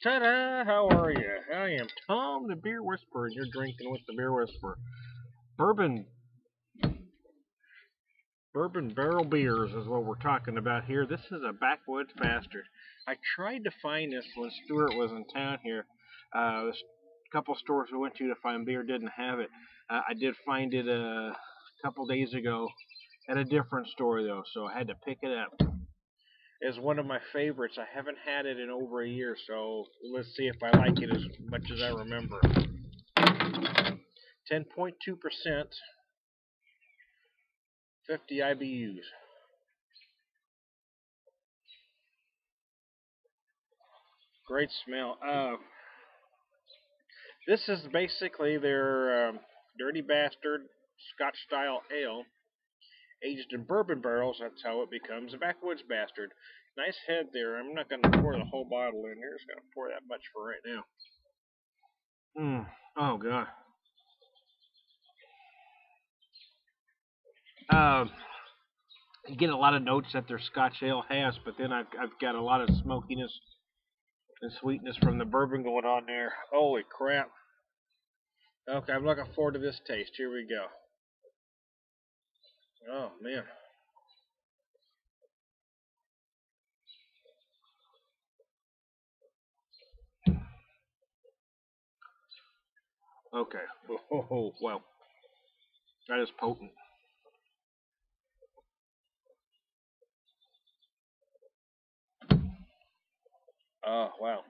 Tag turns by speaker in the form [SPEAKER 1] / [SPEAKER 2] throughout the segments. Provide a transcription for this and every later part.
[SPEAKER 1] Ta-da! How are you? I am Tom, the Beer Whisperer, and you're drinking with the Beer Whisperer. Bourbon, bourbon barrel beers is what we're talking about here. This is a Backwoods bastard. I tried to find this when Stuart was in town here. There's a couple stores we went to find beer didn't have it. I did find it a couple days ago at a different store though, so I had to pick it up. Is one of my favorites. I haven't had it in over a year, so let's see if I like it as much as I remember. 10.2%, 50 IBUs. Great smell. This is basically their Dirty Bastard Scotch style ale, aged in bourbon barrels. That's how it becomes a Backwoods bastard. Nice head there. I'm not going to pour the whole bottle in here. Just going to pour that much for right now. Oh, God. You get a lot of notes that their Scotch ale has, but then I've got a lot of smokiness and sweetness from the bourbon going on there. Holy crap. Okay, I'm looking forward to this taste. Here we go. Oh, man. Okay. Oh, well. That is potent. Oh, wow.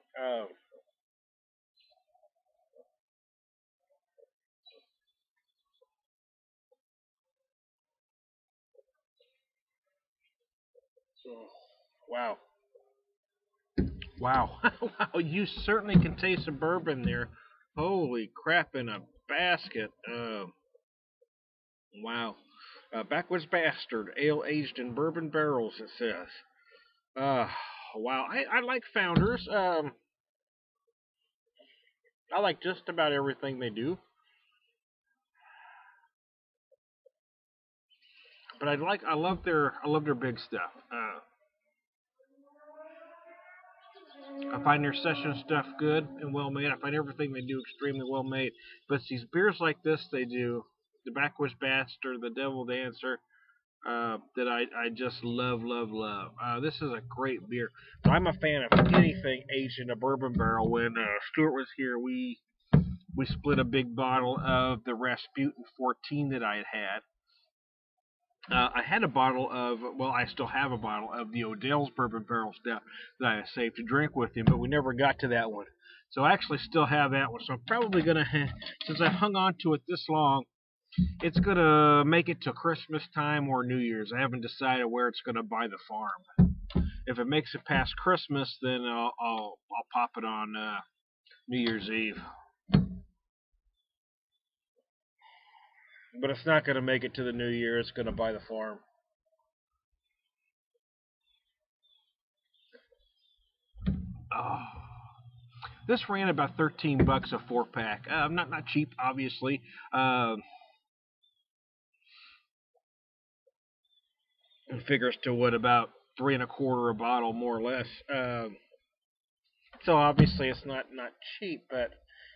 [SPEAKER 1] Wow. Wow. Wow. You certainly can taste the bourbon there. Holy crap in a basket. Wow. Backwoods Bastard, ale aged in bourbon barrels, it says. Uh, wow. I like Founders. I like just about everything they do. But I love their big stuff. I find their session stuff good and well made. I find everything they do extremely well made. But it's these beers like this they do, the Backwoods Bastard, the Devil Dancer, that I just love, love, love. This is a great beer. So I'm a fan of anything aged in a bourbon barrel. When Stuart was here, we split a big bottle of the Rasputin 14 that I had. I had a bottle of, well, I still have a bottle of the Odell's bourbon barrel stuff that I saved to drink with him, but we never got to that one. So I actually still have that one. So I'm probably going to, since I've hung on to it this long, it's going to make it to Christmas time or New Year's. I haven't decided where it's going to buy the farm. If it makes it past Christmas, then I'll pop it on New Year's Eve. But it's not going to make it to the New Year. It's going to buy the farm. Oh. This ran about $13 a 4-pack. Not cheap, obviously. It figures to what, about 3.25 a bottle, more or less. So obviously it's not cheap, but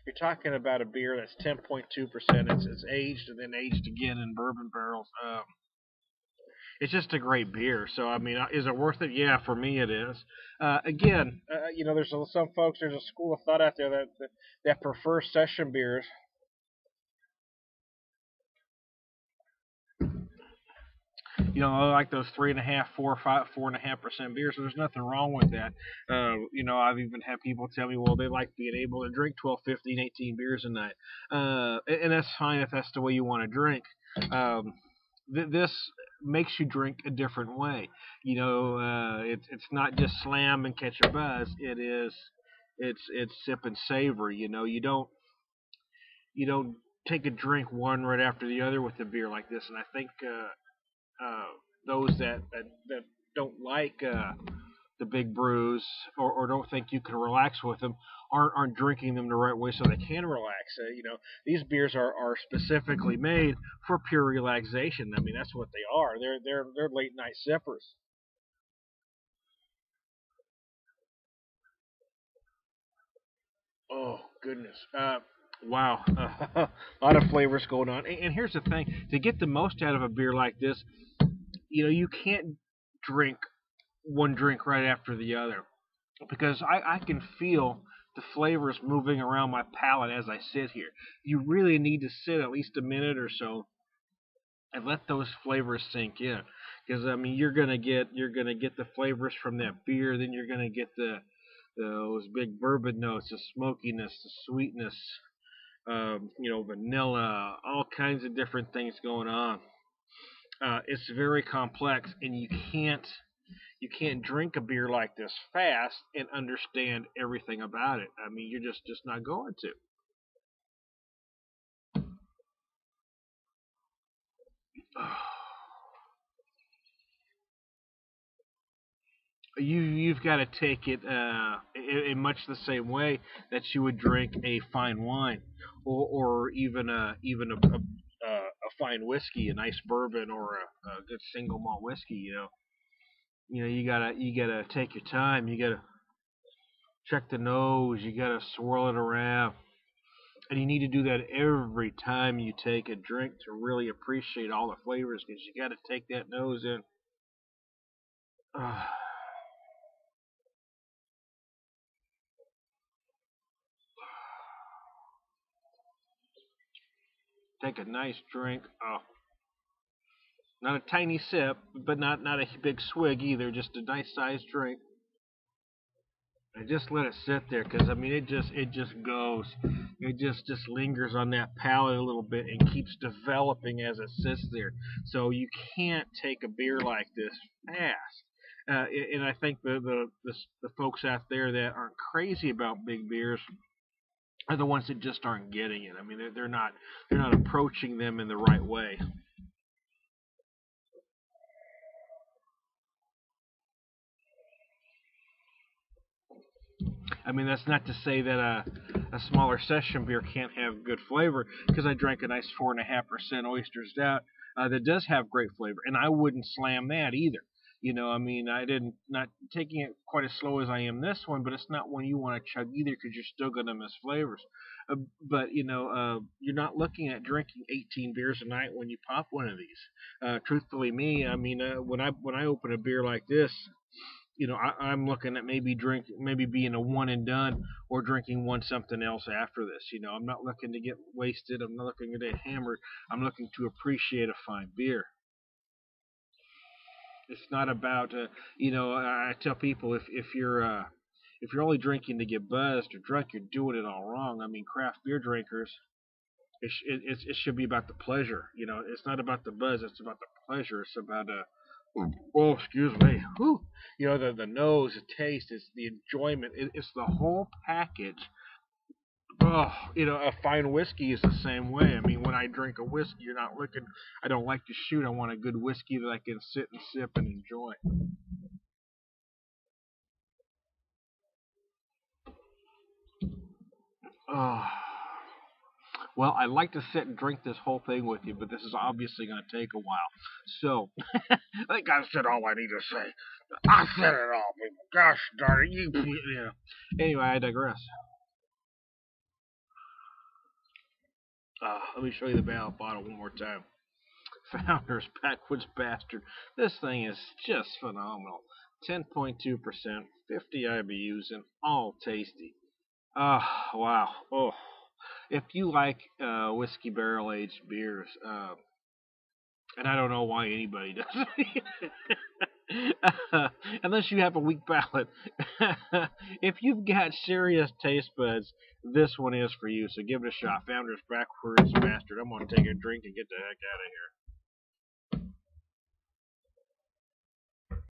[SPEAKER 1] you're talking about a beer that's 10.2%. It's aged and then aged again in bourbon barrels. It's just a great beer. So I mean, is it worth it? Yeah, for me it is. Again, there's some folks. There's a school of thought out there that prefer session beers. Like those 3.5, 4, 5, 4.5% beers. So there's nothing wrong with that. I've even had people tell me, well, they like being able to drink 12, 15, 18 beers a night, and that's fine if that's the way you want to drink. This makes you drink a different way. It's not just slam and catch a buzz. It's sip and savor. You don't take a drink one right after the other with a beer like this, and I think. Uh, those that don't like the big brews or don't think you can relax with them aren't drinking them the right way so they can relax. These beers are specifically made for pure relaxation. I mean, that's what they are. They're late night sippers. Oh goodness. Wow. A lot of flavors going on. And here's the thing: to get the most out of a beer like this, you can't drink one drink right after the other because I can feel the flavors moving around my palate as I sit here. You really need to sit at least a minute or so and let those flavors sink in. Because I mean, you're gonna get the flavors from that beer, then you're gonna get those big bourbon notes, the smokiness, the sweetness, vanilla, all kinds of different things going on. It's very complex, and you can't drink a beer like this fast and understand everything about it. I mean, you're just not going to. You've got to take it in much the same way that you would drink a fine wine, or even a fine whiskey, a nice bourbon, or a good single malt whiskey. You gotta take your time. You gotta check the nose. You gotta swirl it around, and you need to do that every time you take a drink to really appreciate all the flavors, because you gotta take that nose in. Take a nice drink. Oh, not a tiny sip, but not a big swig either. Just a nice sized drink. And just let it sit there, because I mean, it just goes. It just lingers on that palate a little bit and keeps developing as it sits there. So you can't take a beer like this fast. And I think the folks out there that aren't crazy about big beers are the ones that just aren't getting it. I mean, they're not approaching them in the right way. I mean, that's not to say that a smaller session beer can't have good flavor, because I drank a nice 4.5% oyster stout that does have great flavor, and I wouldn't slam that either. I mean, I didn't not taking it quite as slow as I am this one, but it's not one you want to chug either, because you're still going to miss flavors. But you're not looking at drinking 18 beers a night when you pop one of these. Truthfully, me, I mean, when I open a beer like this, I'm looking at maybe being a one and done, or drinking one something else after this. I'm not looking to get wasted. I'm not looking to get hammered. I'm looking to appreciate a fine beer. It's not about, I tell people, if you're only drinking to get buzzed or drunk, you're doing it all wrong. I mean, craft beer drinkers, it should be about the pleasure. It's not about the buzz. It's about the pleasure. It's about oh, excuse me. Whew. The nose, the taste, it's the enjoyment. It's the whole package. Oh, a fine whiskey is the same way. I mean, when I drink a whiskey, you're not looking. I don't like to shoot. I want a good whiskey that I can sit and sip and enjoy. Oh. Well, I'd like to sit and drink this whole thing with you, but this is obviously going to take a while. So, I think I've said all I need to say. I said it all, people. Gosh darn it, you. Anyway, I digress. Let me show you the bottle one more time. Founders Backwoods Bastard. This thing is just phenomenal. 10.2%, 50 IBUs, and all tasty. Wow. Oh, if you like whiskey barrel aged beers, and I don't know why anybody does, unless you have a weak palate. If you've got serious taste buds, this one is for you. So give it a shot. Founders Backwoods Bastard. I'm gonna take a drink and get the heck out of here.